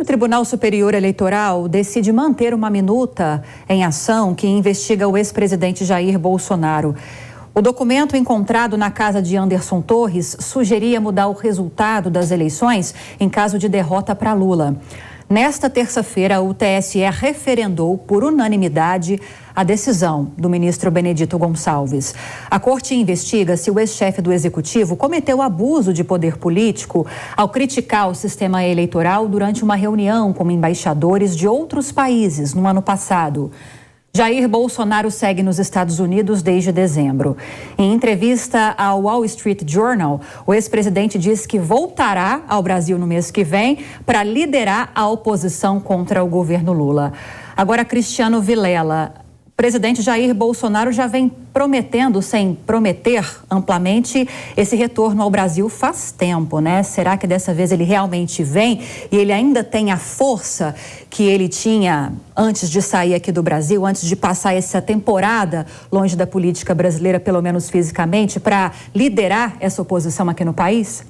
O Tribunal Superior Eleitoral decide manter uma minuta em ação que investiga o ex-presidente Jair Bolsonaro. O documento encontrado na casa de Anderson Torres sugeria mudar o resultado das eleições em caso de derrota para Lula. Nesta terça-feira, o TSE referendou por unanimidade a decisão do ministro Benedito Gonçalves. A corte investiga se o ex-chefe do executivo cometeu abuso de poder político ao criticar o sistema eleitoral durante uma reunião com embaixadores de outros países no ano passado. Jair Bolsonaro segue nos Estados Unidos desde dezembro. Em entrevista ao Wall Street Journal, o ex-presidente disse que voltará ao Brasil no mês que vem para liderar a oposição contra o governo Lula. Agora, Cristiano Vilela, o presidente Jair Bolsonaro já vem prometendo, sem prometer amplamente, esse retorno ao Brasil faz tempo, né? Será que dessa vez ele realmente vem e ele ainda tem a força que ele tinha antes de sair aqui do Brasil, antes de passar essa temporada longe da política brasileira, pelo menos fisicamente, para liderar essa oposição aqui no país?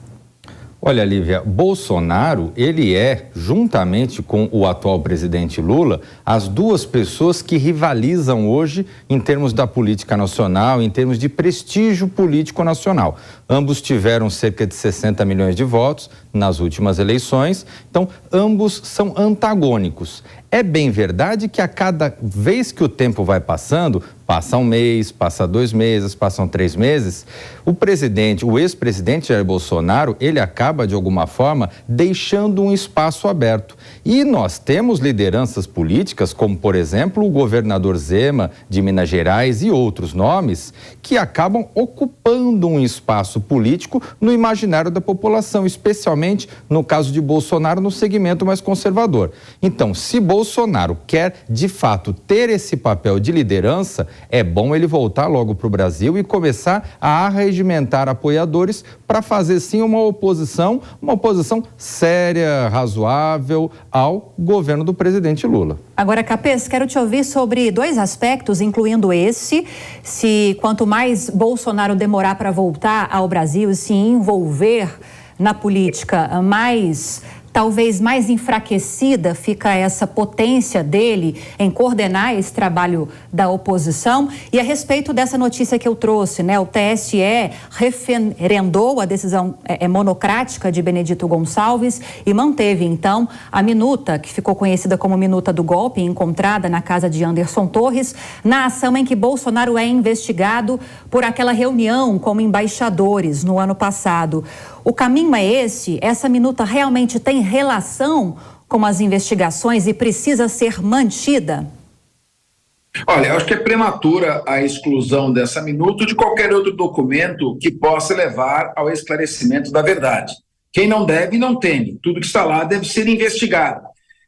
Olha, Lívia, Bolsonaro, ele é, juntamente com o atual presidente Lula, as duas pessoas que rivalizam hoje em termos da política nacional, em termos de prestígio político nacional. Ambos tiveram cerca de 60 milhões de votos nas últimas eleições, então ambos são antagônicos. É bem verdade que a cada vez que o tempo vai passando, passa um mês, passa 2 meses, passam 3 meses, o ex-presidente Jair Bolsonaro, ele acaba de alguma forma deixando um espaço aberto. E nós temos lideranças políticas, como por exemplo o governador Zema de Minas Gerais e outros nomes, que acabam ocupando um espaço político no imaginário da população, especialmente no caso de Bolsonaro no segmento mais conservador. Então, se Bolsonaro quer de fato ter esse papel de liderança, é bom ele voltar logo para o Brasil e começar a arregimentar apoiadores para fazer sim uma oposição séria, razoável ao governo do presidente Lula. Agora, Capês, quero te ouvir sobre 2 aspectos, incluindo esse, se quanto mais Bolsonaro demorar para voltar ao Brasil e se envolver na política, talvez mais enfraquecida fica essa potência dele em coordenar esse trabalho da oposição. E a respeito dessa notícia que eu trouxe, né? O TSE referendou a decisão monocrática de Benedito Gonçalves e manteve, então, a minuta, que ficou conhecida como minuta do golpe, encontrada na casa de Anderson Torres, na ação em que Bolsonaro é investigado por aquela reunião com embaixadores no ano passado. O caminho é esse? Essa minuta realmente tem relação com as investigações e precisa ser mantida? Olha, eu acho que é prematura a exclusão dessa minuta de qualquer outro documento que possa levar ao esclarecimento da verdade. Quem não deve, não teme. Tudo que está lá deve ser investigado.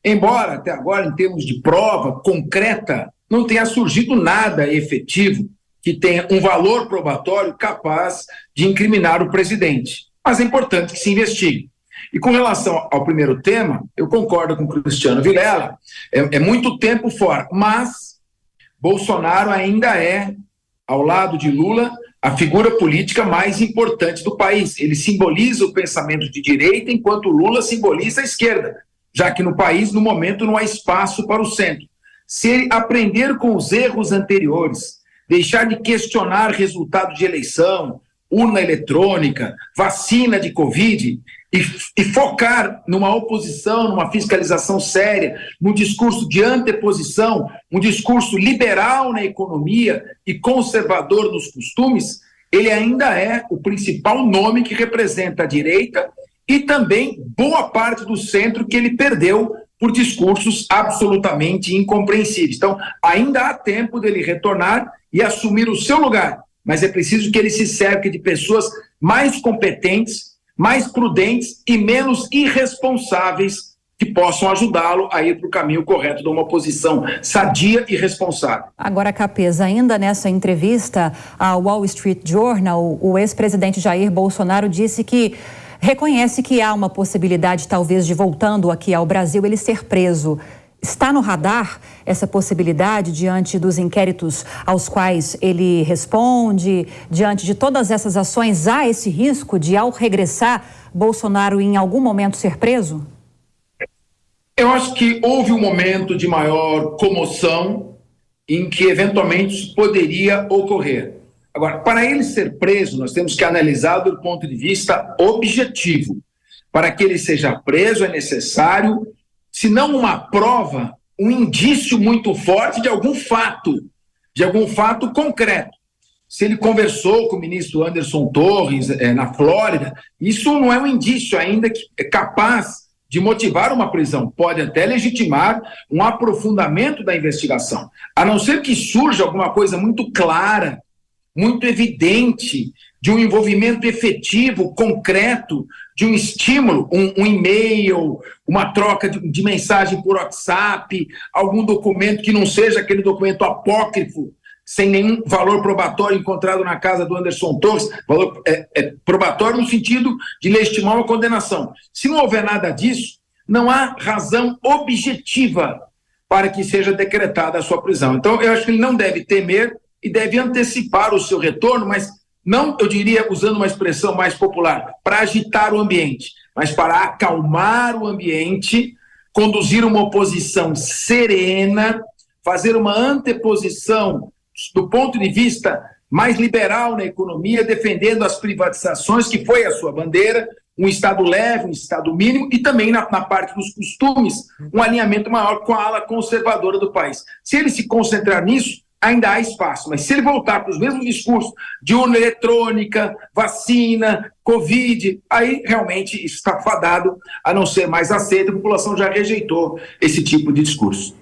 Embora, até agora, em termos de prova concreta, não tenha surgido nada efetivo que tenha um valor probatório capaz de incriminar o presidente. Mas é importante que se investigue. E com relação ao primeiro tema, eu concordo com o Cristiano Vilela, é muito tempo fora, mas Bolsonaro ainda é, ao lado de Lula, a figura política mais importante do país. Ele simboliza o pensamento de direita, enquanto Lula simboliza a esquerda, já que no país, no momento, não há espaço para o centro. Se ele aprender com os erros anteriores, deixar de questionar resultado de eleição, urna eletrônica, vacina de Covid, e focar numa oposição, numa fiscalização séria, num discurso de anteposição, um discurso liberal na economia e conservador nos costumes, ele ainda é o principal nome que representa a direita e também boa parte do centro que ele perdeu por discursos absolutamente incompreensíveis. Então, ainda há tempo dele retornar e assumir o seu lugar, mas é preciso que ele se cerque de pessoas mais competentes, mais prudentes e menos irresponsáveis que possam ajudá-lo a ir para o caminho correto de uma oposição sadia e responsável. Agora, Capês, ainda nessa entrevista ao Wall Street Journal, o ex-presidente Jair Bolsonaro disse que reconhece que há uma possibilidade, talvez, de voltando aqui ao Brasil, ele ser preso. Está no radar essa possibilidade diante dos inquéritos aos quais ele responde, diante de todas essas ações, há esse risco de, ao regressar, Bolsonaro em algum momento ser preso? acho que houve um momento de maior comoção em que eventualmente isso poderia ocorrer. Agora, para ele ser preso, nós temos que analisar do ponto de vista objetivo. Para que ele seja preso é necessário, se não uma prova, um indício muito forte de algum fato concreto. Se ele conversou com o ministro Anderson Torres na Flórida, isso não é um indício ainda que é capaz de motivar uma prisão. Pode até legitimar um aprofundamento da investigação, a não ser que surja alguma coisa muito clara, muito evidente, de um envolvimento efetivo, concreto, de um estímulo, um e-mail, uma troca de mensagem por WhatsApp, algum documento que não seja aquele documento apócrifo, sem nenhum valor probatório encontrado na casa do Anderson Torres, valor probatório no sentido de legitimar uma condenação. Se não houver nada disso, não há razão objetiva para que seja decretada a sua prisão. Então, eu acho que ele não deve temer e deve antecipar o seu retorno, mas não, eu diria, usando uma expressão mais popular, para agitar o ambiente, mas para acalmar o ambiente, conduzir uma oposição serena, fazer uma anteposição do ponto de vista mais liberal na economia, defendendo as privatizações, que foi a sua bandeira, um Estado leve, um Estado mínimo, e também na parte dos costumes, um alinhamento maior com a ala conservadora do país. Se ele se concentrar nisso, ainda há espaço, mas se ele voltar para os mesmos discursos de urna eletrônica, vacina, Covid, aí realmente está fadado a não ser mais aceito, a população já rejeitou esse tipo de discurso.